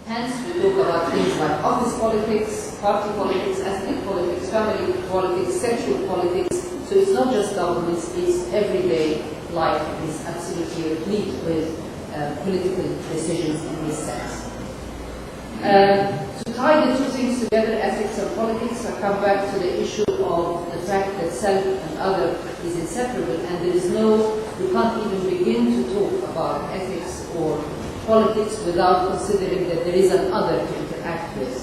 Hence, we talk about things like office politics, party politics, ethnic politics, family politics, sexual politics. So it's not just governments, it's everyday life is absolutely replete with political decisions in this sense. To tie the two things together, ethics and politics, I come back to the issue of the fact that self and other is inseparable, and there is you can't even begin to talk about ethics or politics without considering that there is an other to interact with.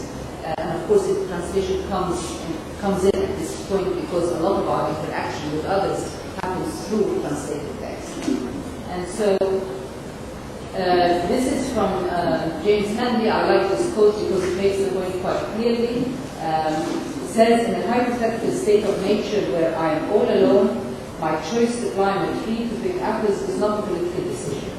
And of course, the translation comes in at this point because a lot of our interaction with others happens through translated text. And so, this is from James Hanley. I like this quote because it makes the point quite clearly. It says, in a hypothetical state of nature where I am all alone, my choice to climb a tree to pick apples is not a political decision.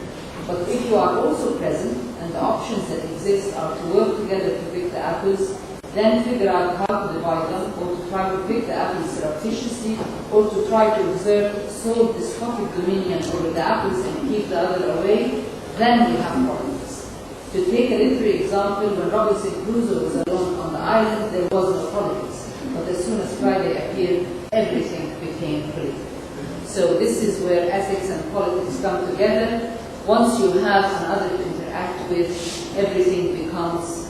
But if you are also present, and the options that exist are to work together to pick the apples, then figure out how to divide them, or to try to pick the apples surreptitiously, or to try to exert sole despotic dominion over the apples and keep the other away, then we have problems. To take a literary example, when Robinson Crusoe was alone on the island, there was no politics. But as soon as Friday appeared, everything became political. So this is where ethics and politics come together. Once you have another to interact with, everything becomes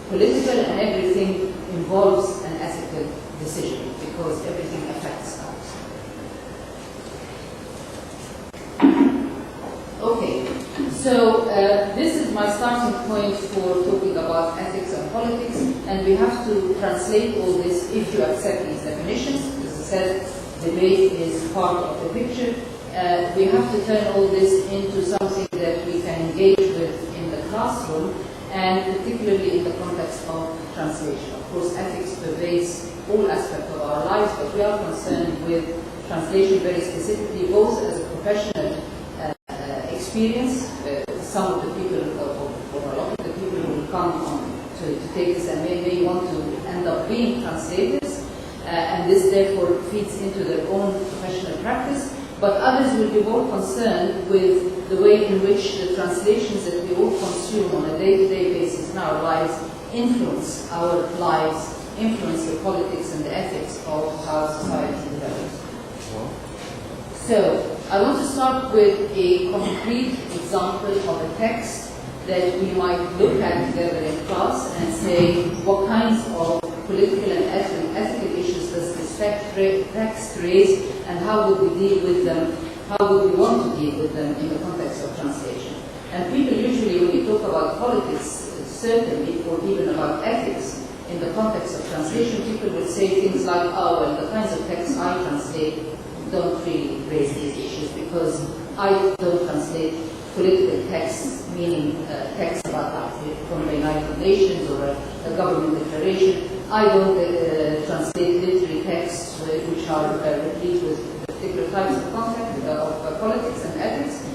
political and everything involves an ethical decision because everything affects others. Okay, so this is my starting point for talking about ethics and politics, and we have to translate all this if you accept these definitions. As I said, debate is part of the picture. We have to turn all this into something that we can engage with in the classroom, and particularly in the context of translation. Of course, ethics pervades all aspects of our lives, but we are concerned with translation very specifically, both as a professional experience. Some of the people, or a lot of the people who will come on to take this and may want to end up being translators, and this therefore feeds into their own professional practice. But others will be more concerned with the way in which the translations that we all consume on a day-to-day basis in our lives influence our lives, influence the politics and the ethics of how society develops. So, I want to start with a concrete example of a text that we might look at together in class and say, what kinds of political and ethical issues does this text raise, and how would we deal with them, how would we want to deal with them in the context of translation. And people usually, when you talk about politics, certainly, or even about ethics, in the context of translation, people will say things like, oh, well, the kinds of texts I translate don't really raise these issues because I don't translate political texts, meaning texts about from the United Nations or a government declaration. I don't translate literary texts which are replete with particular types of content, of politics and ethics.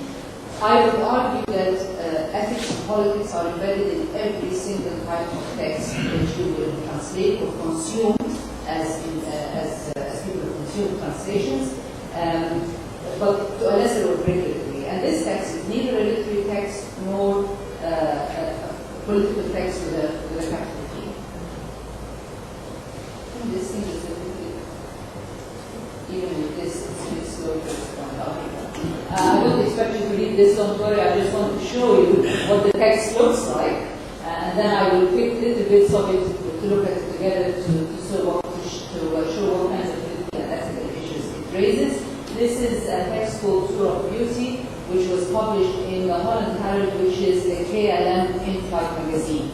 I would argue that ethics and politics are embedded in every single type of text that you will translate or consume as people consume translations, but to a lesser or greater degree. And this text is neither a literary text nor a political text with a capital T. This thing is even with this, it's slow to respond. I don't expect you to read this, don't worry, I just want to show you what the text looks like, and then I will pick little bits of it to look at it together to show what kinds of political and ethical issues it raises. This is a text called Tour of Beauty, which was published in the Holland Herald, which is the KLM in-flight magazine.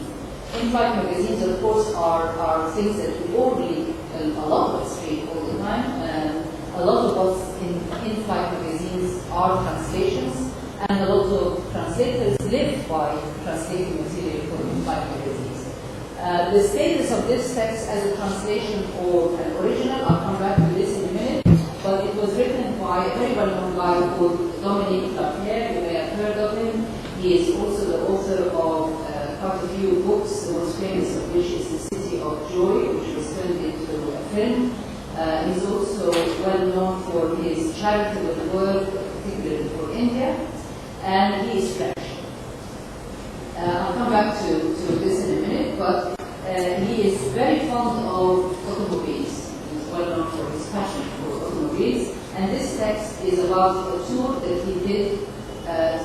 In-flight magazines, of course, are things that we all read, a lot of us read all the time. A lot of us in-flight magazines are translations, and a lot of translators live by translating material for in-flight magazines. The status of this text as a translation or an original, I'll come back to this in a minute, but it was written by a very well-known guy called Dominique Lapierre. You may have heard of him. He is also the author of quite a few books, the most famous of which is The City of Joy, which was turned into a film. He's also well known for his charitable work, particularly for India, and he is French. I'll come back back to this in a minute, but he is very fond of automobiles. He's well known for his passion for automobiles, and this text is about a tour that he did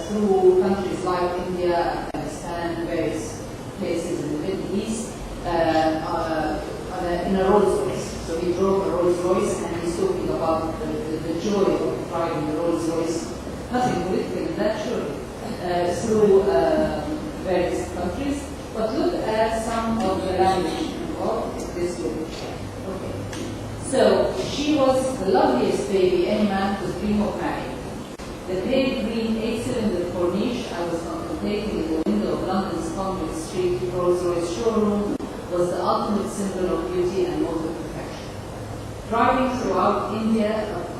through countries like India, Afghanistan, various places in the Middle East, in a Rolls Royce. So he drove a Rolls Royce, and he's talking about the joy of driving the Rolls Royce. Nothing political in that, surely. Through various countries, but look at some of the language involved. This way. Okay. So she was the loveliest baby any man could dream of marrying. The pale green 8-cylinder Corniche I was contemplating in the window of London's Conduit Street Rolls-Royce showroom was the ultimate symbol of beauty and motor perfection. Driving throughout India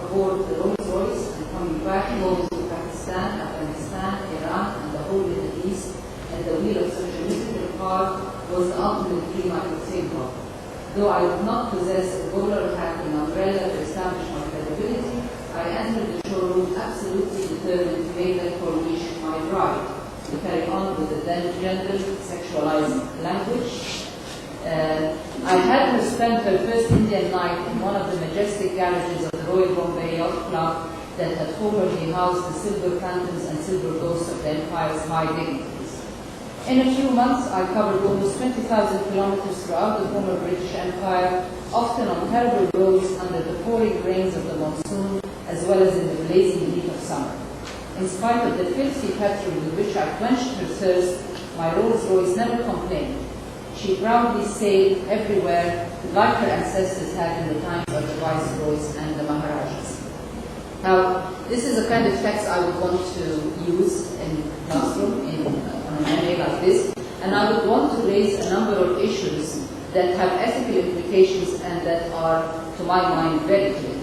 aboard the Rolls-Royce and coming back home to Pakistan, Afghanistan, Iran, and the whole Middle East at the wheel of such a mythical car was the ultimate dream I could think of. Though I did not possess a bowler hat and umbrella to establish my credibility, I entered the showroom absolutely determined to make that Corniche my bride. To carry on with the then gendered, sexualized language. I had her spend her first Indian night in one of the majestic garages of the Royal Bombay Yacht Club that had formerly housed the silver phantoms and silver ghosts of the Empire's high dignitaries. In a few months, I covered almost 20,000 kilometers throughout the former British Empire, often on terrible roads under the pouring rains of the monsoon, as well as in the blazing heat of summer. In spite of the filthy petrol with which I quenched her thirst, my Rolls-Royce never complained. She proudly sailed everywhere, like her ancestors had in the times of the Viceroys and the Maharajas. Now, this is a kind of text I would want to use in classroom, on an MA like this, and I would want to raise a number of issues that have ethical implications and that are, to my mind, very critical.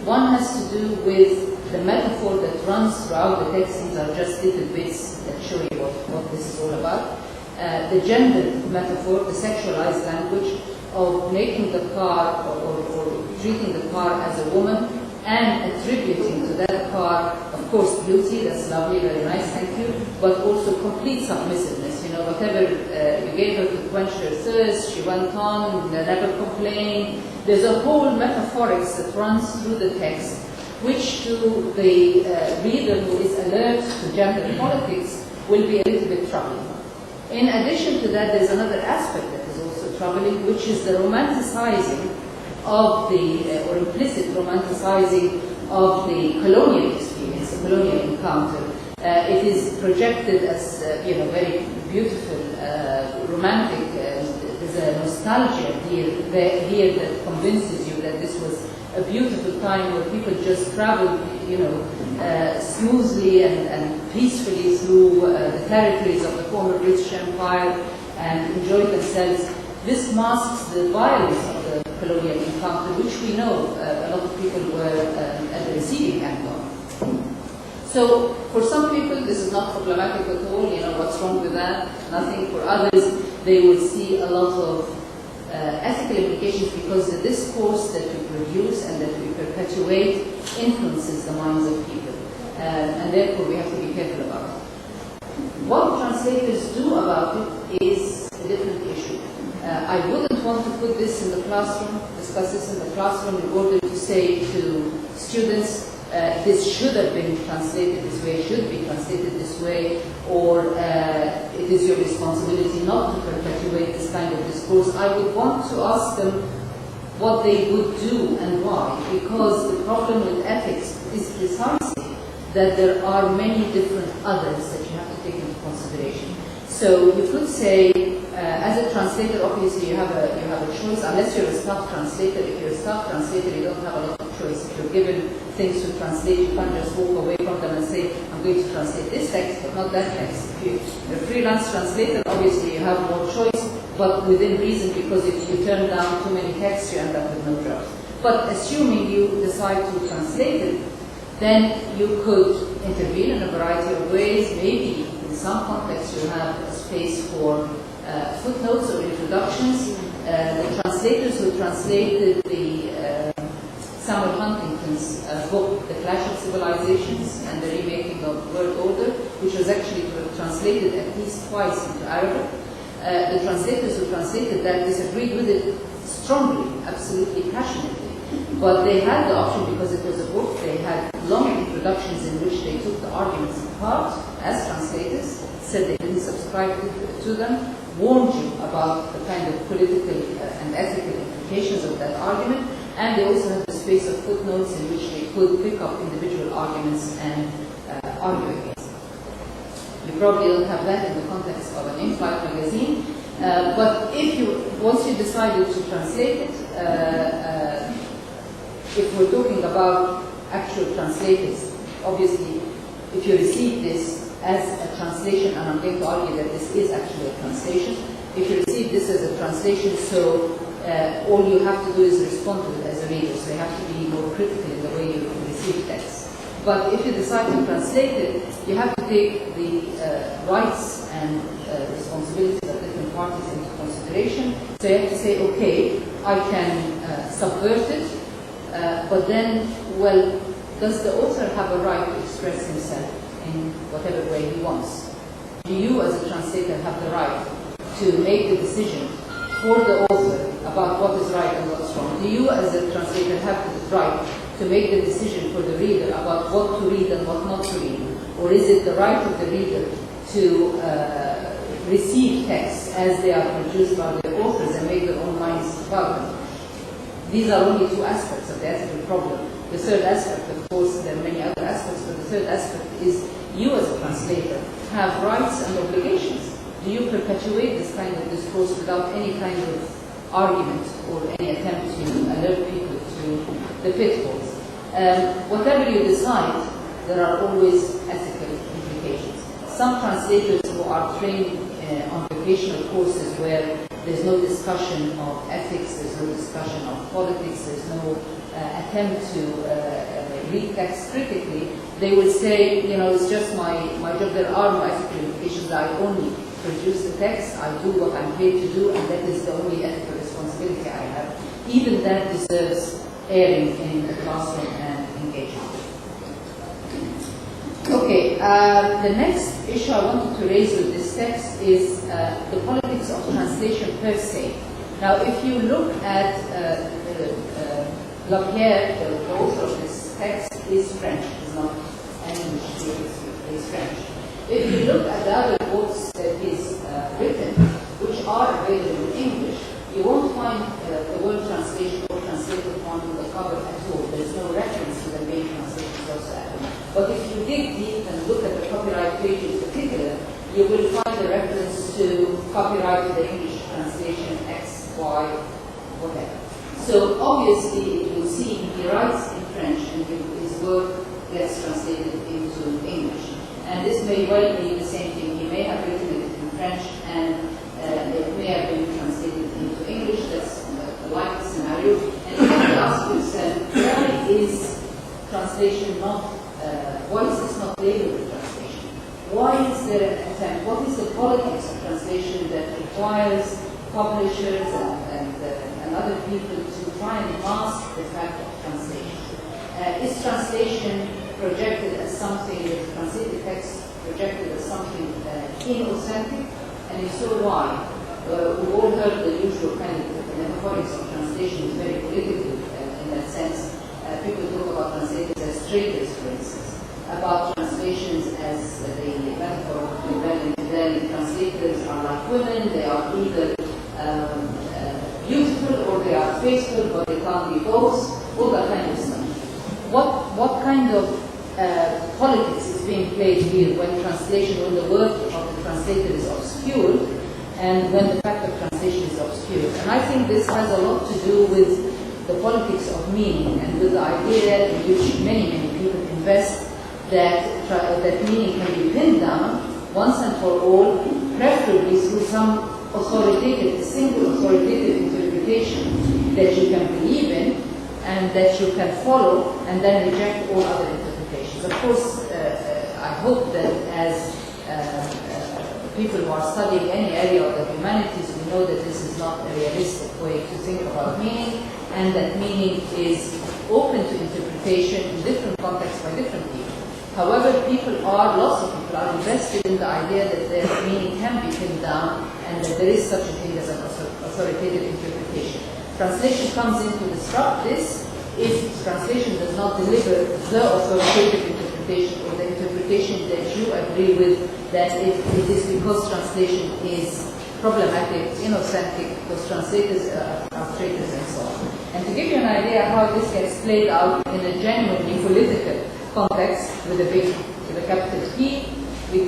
One has to do with the metaphor that runs throughout the text. These are just little bits that show you what this is all about. The gender metaphor, the sexualized language of making the car or treating the car as a woman and attributing to that car, of course, beauty, that's lovely, very nice, thank you, but also complete submissiveness. You know, whatever you gave her to quench her thirst, she went on, never complained. There's a whole metaphorics that runs through the text, which to the reader who is alert to gender politics will be a little bit troubling. In addition to that, there's another aspect that is also troubling, which is the romanticizing of the, or implicit romanticizing of the colonial experience, the colonial encounter. It is projected as, very beautiful, romantic. There's a nostalgia here that convinces you that this was a beautiful time where people just traveled, smoothly and peacefully through the territories of the former British Empire and enjoyed themselves. This masks the violence of the colonial encounter, which we know a lot of people were at the receiving end of. So, for some people, this is not problematic at all. What's wrong with that? Nothing. For others, they will see a lot of ethical implications because the discourse that we produce and that we perpetuate influences the minds of people. And therefore, we have to be careful about it. What translators do about it is a different issue. I wouldn't want to put this in the classroom, discuss this in the classroom in order to say to students, this should have been translated this way, should be translated this way, or it is your responsibility not to perpetuate this kind of discourse. I would want to ask them what they would do and why, because the problem with ethics is precisely that there are many different others that you have to take into consideration. So you could say, as a translator, obviously you have a choice, unless you're a staff translator. If you're a staff translator, you don't have a lot of choice. If you're given things to translate, you can't just walk away from them and say, I'm going to translate this text, but not that text. If you're a freelance translator, obviously you have more choice, but within reason, because if you turn down too many texts, you end up with no job. But assuming you decide to translate it, then you could intervene in a variety of ways. Maybe in some contexts you have a space for footnotes or introductions. The translators who translated the Samuel Huntington's book, The Clash of Civilizations and the Remaking of World Order, which was actually translated at least twice into Arabic. The translators who translated that disagreed with it strongly, absolutely passionately. But they had the option because it was a book. They had long introductions in which they took the arguments apart as translators, said they didn't subscribe to them, warned you about the kind of political and ethical implications of that argument, and they also had the space of footnotes in which they could pick up individual arguments and argue against them. You probably don't have that in the context of an in-flight magazine, but once you decided to translate it, if we're talking about actual translators, obviously, if you receive this as a translation, and I'm going to argue that this is actually a translation, if you receive this as a translation, so all you have to do is respond to it as a reader, so you have to be more critical in the way you receive text. But if you decide to translate it, you have to take the rights and responsibilities of different parties into consideration. So you have to say, okay, I can subvert it, but then, well, does the author have a right to express himself in whatever way he wants? Do you as a translator have the right to make the decision for the author about what is right and what's wrong? Do you as a translator have the right to make the decision for the reader about what to read and what not to read? Or is it the right of the reader to receive texts as they are produced by the authors and make their own minds about them? These are only two aspects of the ethical problem. The third aspect, of course, there are many other aspects, but the third aspect is you as a translator have rights and obligations. Do you perpetuate this kind of discourse without any kind of argument or any attempt to alert people to the pitfalls? Whatever you decide, there are always ethical implications. Some translators who are trained on vocational courses where there's no discussion of ethics, there's no discussion of politics, there's no attempt to read text critically, they will say, it's just my job, there are no ethical implications, I only produce the text, I do what I'm paid to do, and that is the only ethical responsibility I have. Even that deserves airing in the classroom and engagement. Okay, the next issue I wanted to raise with this text is the politics of translation per se. Now, if you look at Lapierre, the author of this text, is French, he's not an English speaker, he's French. If you look at the other books that he's written, which are available in English, you won't find the word translation or translated on the cover at all. There's no reference to the main translations whatsoever. But if you dig deep and look at the copyright page in particular, you will find a reference to copyright to the English translation X, Y, whatever. So obviously, you will see he writes in French and his work gets translated into English. And this may well be the same thing. He may have written it in French and it may have been translated into English. That's a likely scenario. And you have to ask yourself, why is translation not, why is this not labeled with translation? Why is there an attempt? What is the politics of translation that requires publishers and other people to try and mask the fact of translation? Is translation projected as something, the translated text projected as something inauthentic? And if so, why? We've all heard the usual kind of metaphorics of translation is very political in that sense. People talk about translators as traders, for instance, about translations as the metaphor of Fidel and Fidel. Translators are like women, they are either beautiful or they are faithful, but they can't be both, all that kind of stuff. What kind of politics is being played here when translation, when the work of the translator is obscured and when the fact of translation is obscured? And I think this has a lot to do with the politics of meaning and with the idea in which many people invest that meaning can be pinned down once and for all, preferably through some authoritative, single authoritative interpretation that you can believe in and that you can follow and then reject all other interpretations. Of course, I hope that as people who are studying any area of the humanities, we know that this is not a realistic way to think about meaning, and that meaning is open to interpretation in different contexts by different people. However, lots of people are invested in the idea that their meaning can be pinned down and that there is such a thing as an authoritative interpretation. Translation comes in to disrupt this if translation does not deliver the authoritative interpretation or the interpretation that you agree with, that it is because translation is problematic, inauthentic, because translators are traitors and so on. And to give you an idea how this gets played out in a genuinely political context with a capital P, we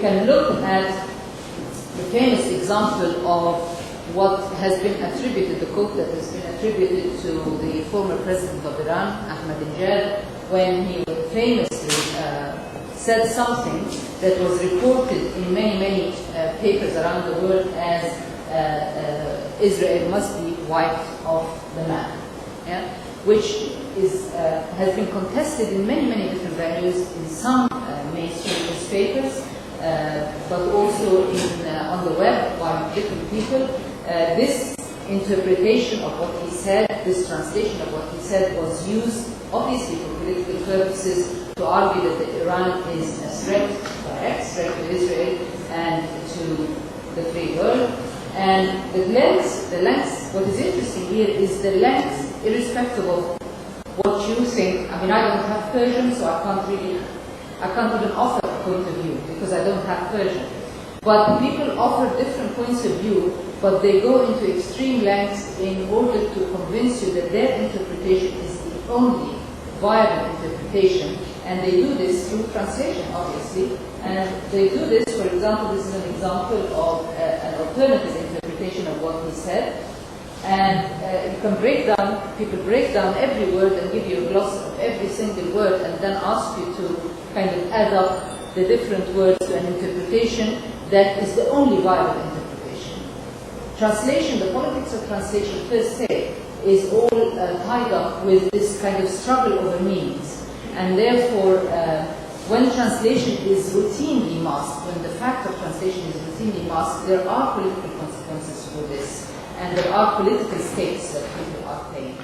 can look at the famous example of what has been attributed, the quote that has been attributed to the former president of Iran, Ahmadinejad, when he famously said something that was reported in many papers around the world as Israel must be wiped off the map, which has been contested in many different venues, in some mainstream newspapers, but also on the web by different people. This interpretation of what he said, this translation of what he said, was used obviously for political purposes to argue that Iran is a threat, direct threat to Israel and to the free world. And the length, what is interesting here is the length, irrespective of what you think. I mean, I don't have Persian, so I can't even offer a point of view because I don't have Persian. But people offer different points of view, but they go into extreme lengths in order to convince you that their interpretation is the only viable interpretation. And they do this through translation, obviously. And they do this, for example, this is an example of an alternative interpretation of what he said. And you can people break down every word and give you a gloss of every single word and then ask you to kind of add up the different words to an interpretation that is the only viable interpretation. Translation, the politics of translation per se, is all tied up with this kind of struggle over meanings. And therefore, when translation is routinely masked, when the fact of translation is routinely masked, there are political consequences for this. And there are political stakes that people are paying.